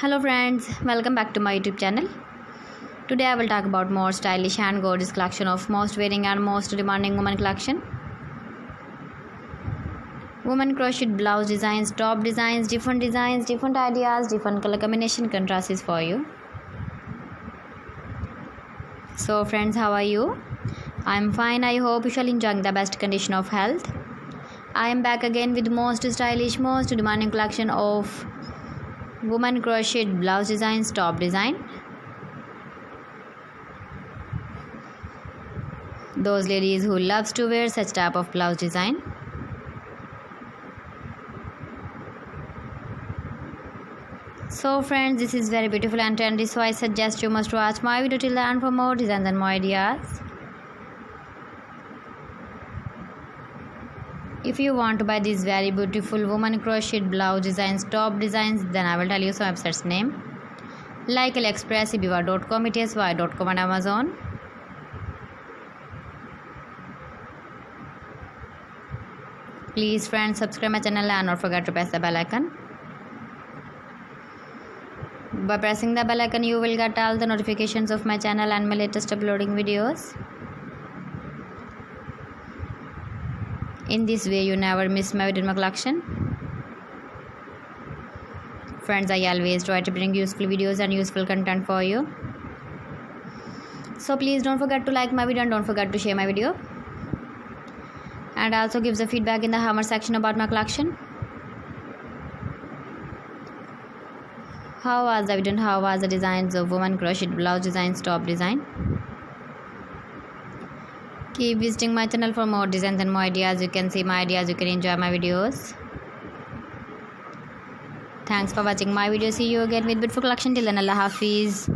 Hello friends, welcome back to my YouTube channel. Today I will talk about more stylish and gorgeous collection of most wearing and most demanding women collection. Women crocheted blouse designs, top designs, different ideas, different color combination contrasts for you. So friends, how are you? I'm fine. I hope you shall enjoy the best condition of health. I am back again with most stylish, most demanding collection of woman crocheted blouse designs, top design. Those ladies who loves to wear such type of blouse design. So friends, this is very beautiful and trendy, so I suggest you must watch my video till the end for more designs and more ideas. If you want to buy these very beautiful woman crocheted blouse designs, top designs, then I will tell you some websites name like AliExpress, ibiva.com, etsy.com and Amazon. Please friends, subscribe my channel and not forget to press the bell icon. By pressing the bell icon, you will get all the notifications of my channel and my latest uploading videos. In this way, you never miss my video in my collection. Friends, I always try to bring useful videos and useful content for you. So please don't forget to like my video and don't forget to share my video. And also give the feedback in the comment section about my collection. How was the video and how was the designs of woman crocheted blouse designs, top design? Keep visiting my channel for more designs and more ideas. You can see my ideas, you can enjoy my videos. Thanks for watching my video. See you again with beautiful collection. Till then, Allah Hafiz.